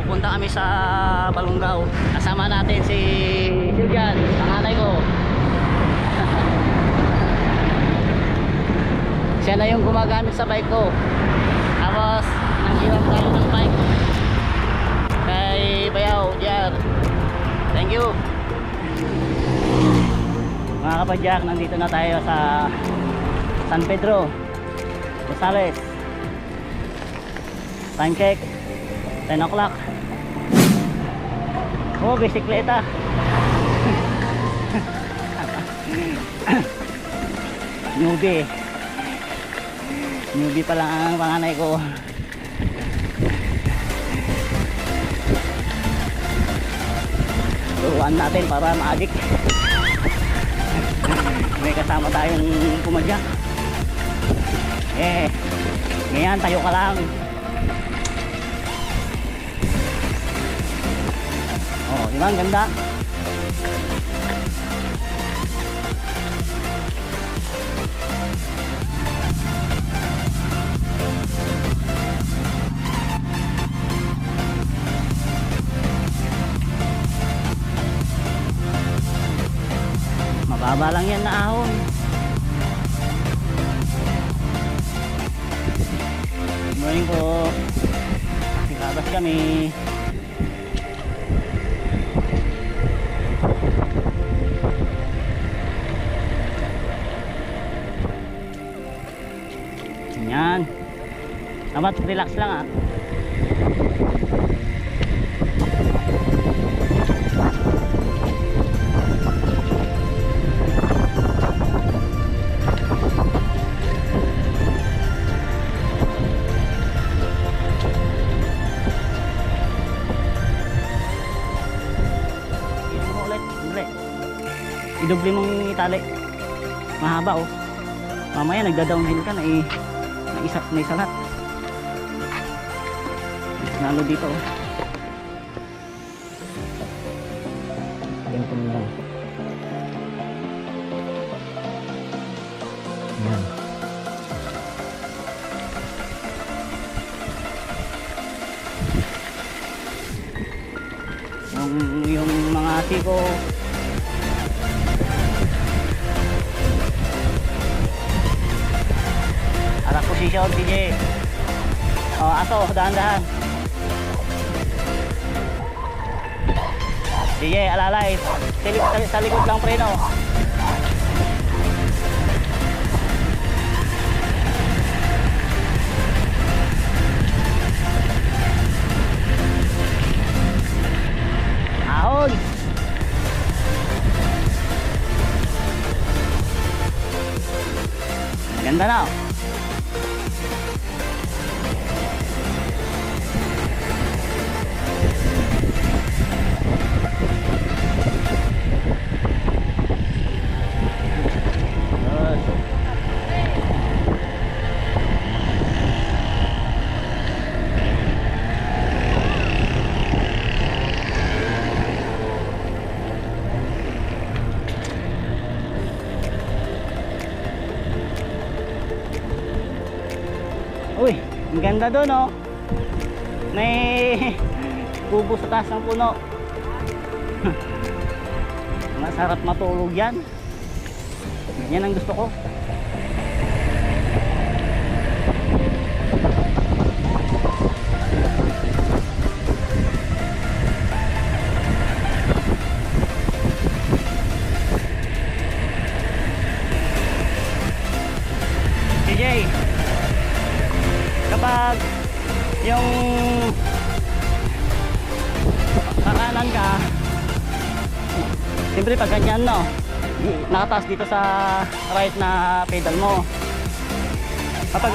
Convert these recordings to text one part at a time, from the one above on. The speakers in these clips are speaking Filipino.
pupunta kami sa Balongaw. Kasama natin si Silvian, panganay ko. Siya na yung gumagamit sa bike ko. Tapos nanghiram tayo ng bike kay Bayaw Jar. Thank you. Mga kapadyak, nandito na tayo sa San Pedro Rosales. Time check 10 o'clock. Oh, bisikleta. Newbie pa lang ang panganay ko. Turuan natin para ma-addict. May kasama tayong pumadyak. Ngayon tayo ka lang. Oh, di ba ang ganda? Mababa lang yan na ahon. Good morning po. Ikabas kami. Yan. Dapat relax lang ah. Idoble mong itali. Mahaba oh. Mamaya nagda-downhill ka na isa lahat. Lalo dito oh. Ganito mo lang. Yan. Yung mga tiko posisyon, DJ. Oh, aso, dahan-dahan. DJ, alalay. Sa likod lang preno. Ahon. Ganda na. Uy, ang ganda doon oh. May kubo sa taas ng puno. Masarap matulog yan. Yan ang gusto ko. DJ, kapag yung kakanan ka, siyempre pag ganyan no, nakataas dito sa right na pedal mo. Kapag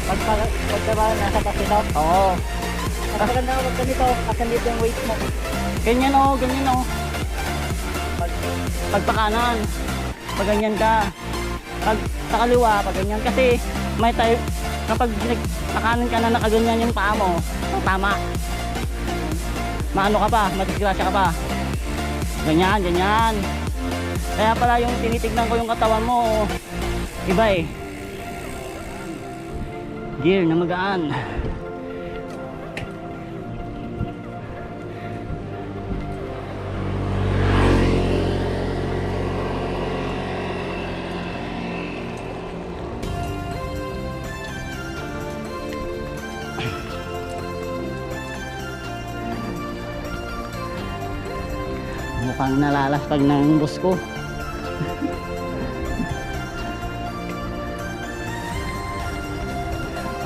nasa taas dito? Oo. Mas maganda wag ganito, kasi dito yung weight mo. Ganyan o, ganyan o. Pag pakanan, pag ganyan ka. Pag sa kaliwa, pag ganyan. Kasi may tayo, kapag nakanan ka na nakaganyan yung paa mo, tama. Maano ka pa, madisgrasya ka pa. Ganyan, ganyan. Kaya pala yung tinitignan ko yung katawan mo, iba eh. Gear na magaan. Mukhang nalalaspag ng bus ko.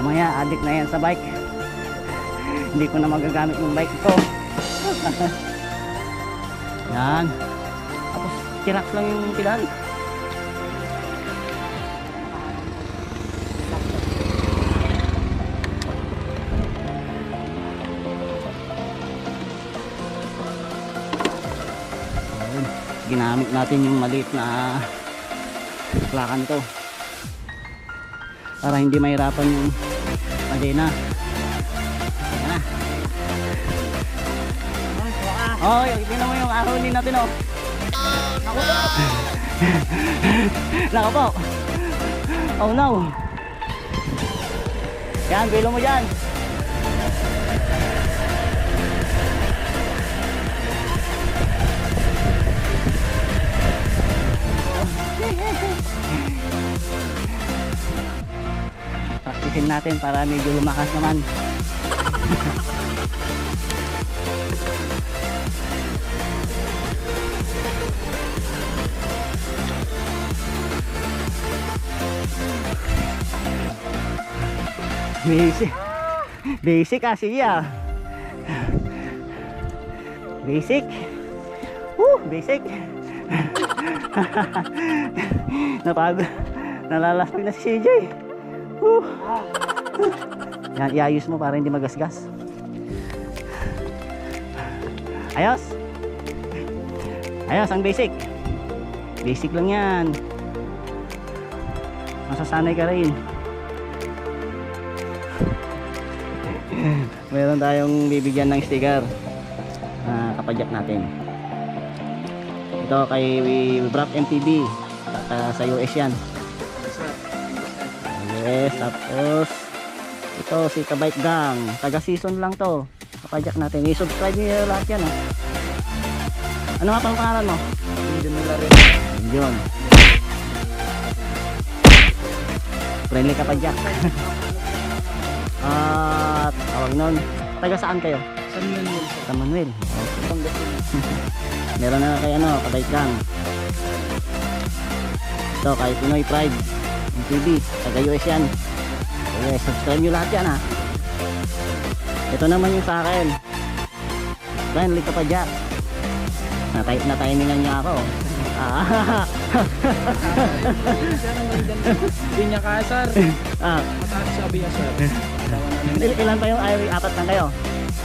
Mamaya adik na yan sa bike. Hindi ko na magagamit yung bike ko. Yan. Tapos tirax lang yung pedal. Ginamit natin yung maliit na plakan to para hindi mahirapan yung madena. Ayan na. Oh, tingnan mo yung araw din natin, oh. Naku po. Naku po. Oh no. Yan, bilo mo dyan. Praktisin natin para medyo lumakas naman. Basic kasi ya. Basic. Basic. Napagod. Nalalasag na si CJ. Yan, iayos mo para hindi magasgas. Ayos. Ayos ang basic. Basic lang yan. Masasanay ka rin. Meron tayong bibigyan ng sticker. Kapadyak natin. Ito kay Brap MTB. Sa US yan. Yes, tapos ito si Kabike Gang. Taga season lang to. Kapadyak natin. I-subscribe niyo lahat yan. Ano nga pang pangalan mo? Yun. Friendly Kapadyak. At tawag nun. Taga saan kayo? San Manuel. Meron na kay Kabike Gang. Ito kay Pinoy Pride MTV, taga US yan. Okay, subscribe nyo lahat yan, ha. Ito naman yung sa akin. Friendly Kapadyak. Natimingan niya ako. Hindi niya kasar. Mataas sabi niya, sir. Ilan pa yung apat lang kayo?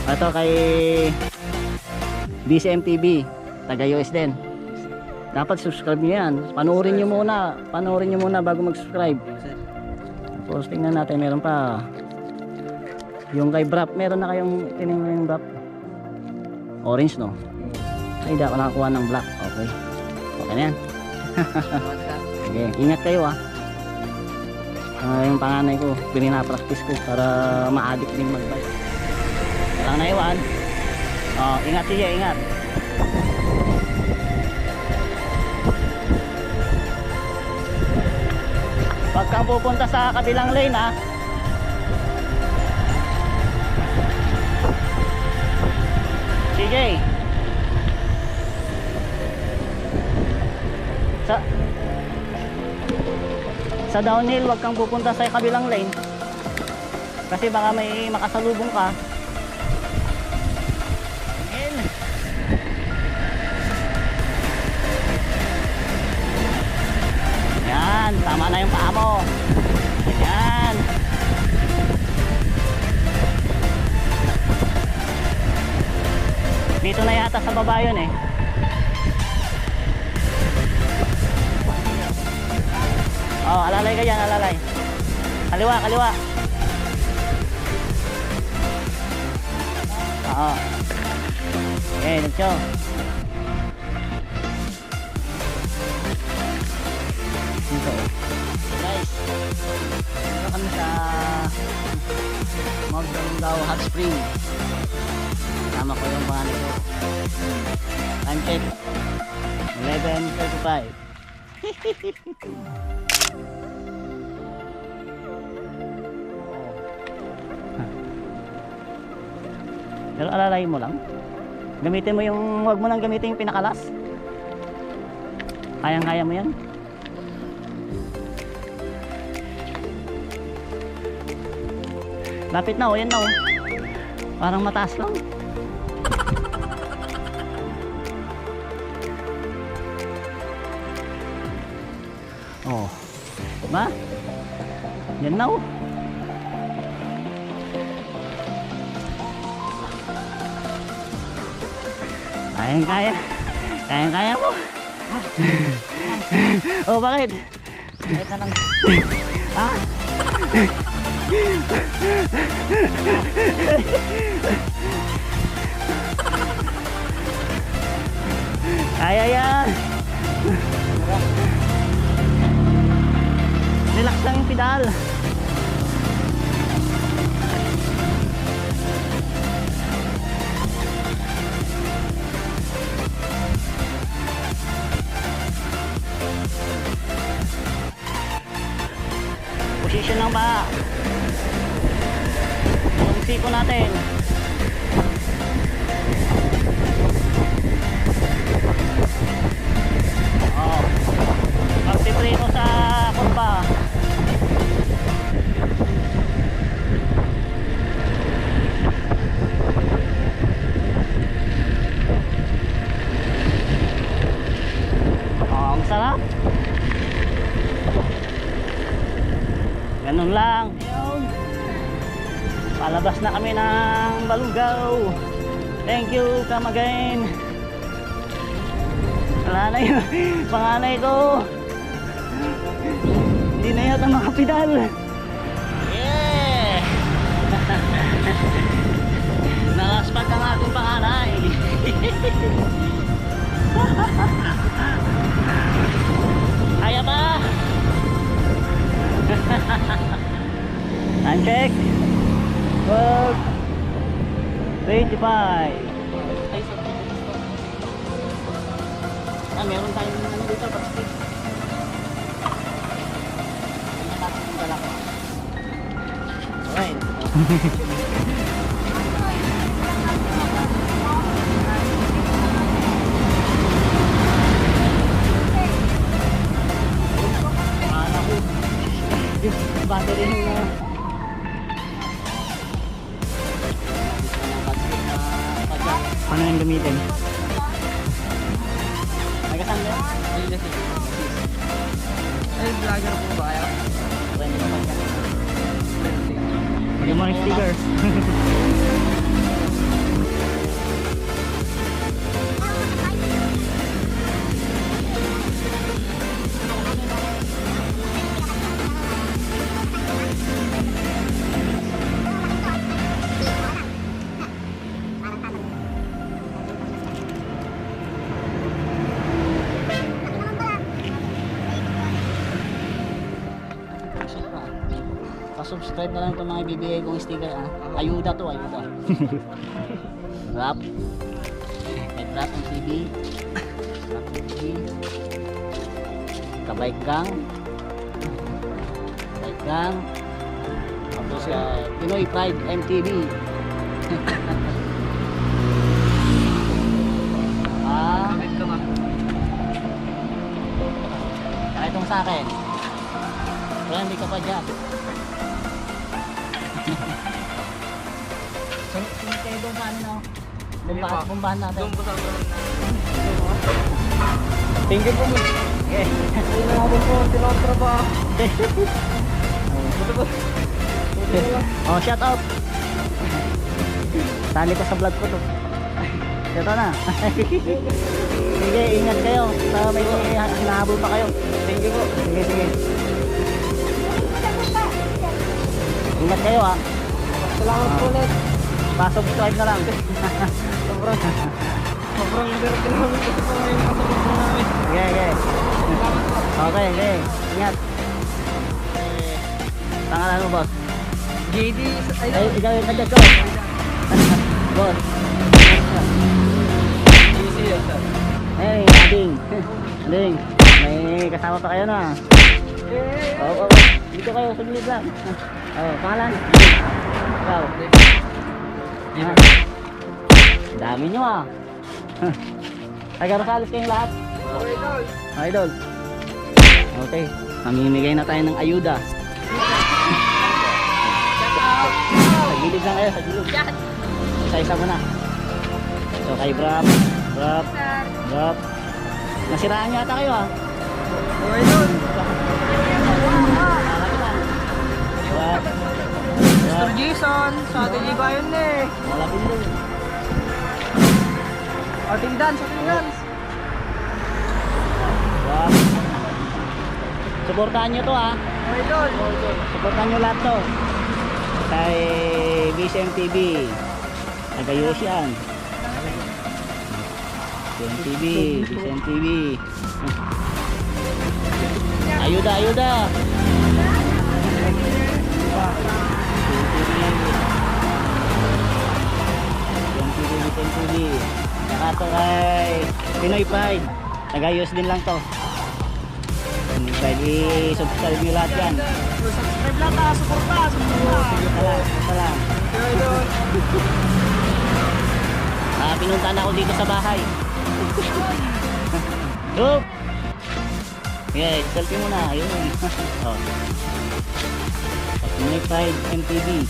Ito kay BCMTV, taga US din. Dapat subscribe niyo yan. Panoorin niyo muna bago mag-subscribe. Tapos tingnan natin, meron pa. Yung kay Brap, meron na kayong tinignan yung Brap? Orange, no? Ay, hindi ako nakakuha ng black. Okay. Okay na yan. Okay, ingat kayo, ha. Yung panganay ko, pinina-practice ko para ma-addict din mag-bike. Walang naiwan. Ingat siya, ingat. Huwag kang pupunta sa kabilang lane, ha. CJ, sa downhill huwag kang pupunta sa kabilang lane kasi baka may makasalubong ka. Yan, tama na yung paa mo. Yan. Dito na yata sa baba yun, eh. Oh, alalay ka dyan, alalay. Kaliwa, kaliwa. Oo. Okay, let's go. Dito. Guys, dito kami sa Magdalunggaw Hot Spring. Kasama ko yung pangalan ko. Time check 11:35. Pero alalay mo lang. Gamitin mo yung, huwag mo nang gamitin yung pinakalas. Kayang-kaya mo yan. Lapit na, o yan na o. Parang mataas lang. Oh. Diba? Yan na o. Kayang-kaya. Kayang-kaya mo. Oh, bakit? Kahit na lang. Ah? Kaya yan. Relax lang yung pedal. Position lang ba? Yung siko natin. Oh. Pagtipreno sa kurba. Oh, ang sarap. Ganun lang. Ayun. Palabas na kami ng Balungaw. Thank you, come again. Wala na yun. Panganay ko. Hindi na yata makapidal. Yeah! Nakaspag ang ating panganay. Kaya ba? Time check. 12:25. Meron tayong ano dito, pag-stick. Tingnan natin yung dala ko. Alright. Mana ko. Battery yung paano yung gamitin? Nagasan mo? Ay, vlogger po ba kayo? Pwede naman yan. Yung mga sticker. Pa-subscribe na lang itong mga ibibigay kong sticker, ah. Ayuda to, ayuda. Rap. May Rap ang TV. Rap TV. Kabike Gang. Kabike Gang. Tapos Pinoy Pride MTV. Kahit ka nga. Saka itong sa akin. Wala, hindi ka pa dyan. Sunod kayo doon sa amin, no? Bumbahan natin. Doon po sa mga Thank you po mo. Okay. Hindi na ako po, tinontrabaho. Oh, shout out. Sali ko sa vlog ko to. Ito na. Sige, ingat kayo. Sa may hinahabol pa kayo. Thank you po. Sige, sige. Ingat kayo, ha. Salamat po ulit. Pa-subscribe na lang. Sobrang direct namin ito po ngayon kasabot po namin. Okay, okay. Okay, okay. Ingat. Pangalan mo, boss? JD, Ay, ikaw yung kadyak ko. Boss. easy yan sir. Hey, Ading. Ading. May kasama pa kayo na. Oo, oo. Dito kayo, saglit lang. Oh, pangalan? Ikaw. Ah. Dami nyo, ah. Taga Rosales kayong lahat. Okay, idol. Idol. Okay, mamimigay na tayo ng ayuda. Sa gilid lang kayo, sa gilid. Isa-isa mo na. So kay Brap. Nasiraan yata kayo ah. Okay, idol. Brap. Mr. Jason, sa atin iba yun eh. Malapit din. Ating dance, ating dance. Brap. Suportahan nyo to ah. Okay, idol. Suportahan nyo lahat to. Kay BCM TV. Nag-ayos yan. BCM TV. Ayuda, ayuda. BCM TV. Saka to kay Pinoy Pride. Nag-ayos din lang to. Pinoy Pride. I-subscribe nyo lahat yan. Subscribe lang ta, suporta. Ito lang. Okay, idol. Pinuntahan ako dito sa bahay. Look! Okay, selfie muna. Ayun. Oh. Pinoy Pride MTV.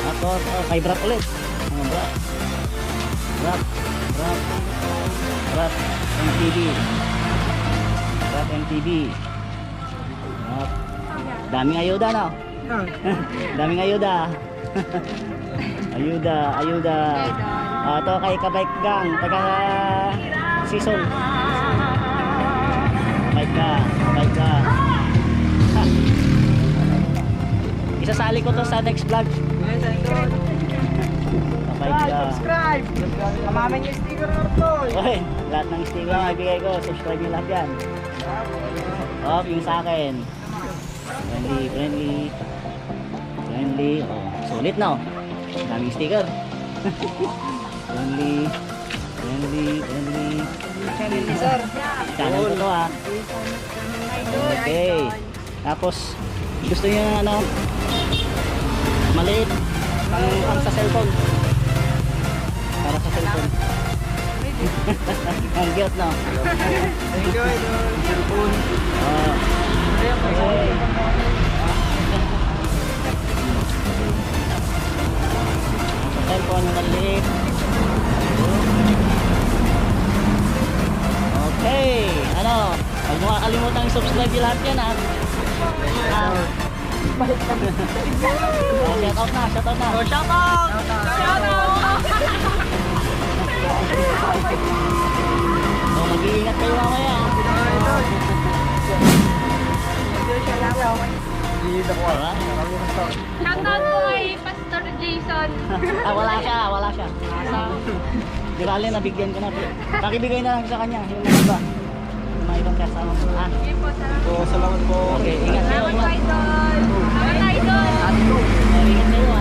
Tapos, kay Brap ulit. Brap. Brap MTV. Brap MTV. Brap. Daming ayuda na. Daming ayuda. Ayuda. Ito kay Kabike Gang, taga season. Kabike Gang. Ha. Isasali ko to sa next vlog. Yes, idol. Kabike Gang. Subscribe. Kamamin yung sticker na ito. Okay, lahat ng sticker na ibigay ko, subscribe nyo lahat yan. Yung sa akin. Friendly. Oh, sulit na oh. Daming sticker. friendly. Sir. Channel ko to ah. Okay. Tapos gusto niyo ng ano? Maliit pang sa cellphone. Para sa cellphone. Ang cute no? Thank you, idol. Cellphone. Okay. Cellphone yung maliit. Okay, ano, huwag mo kakalimutan i-subscribe yung lahat yan ha. Shout out na. Oh, shout out! So, mag-iingat kayo mamaya. Diba? Shoutout po kay Pastor Jason. Wala siya. Di ba alin, nabigyan ko na. Pakibigay na lang sa kanya. Yung mga iba. Yung mga ibang kasama mo. Yun po, salamat. Salamat po. Okay, ingat kayo. Salamat po, idol. Salamat, idol. Ingat kayo.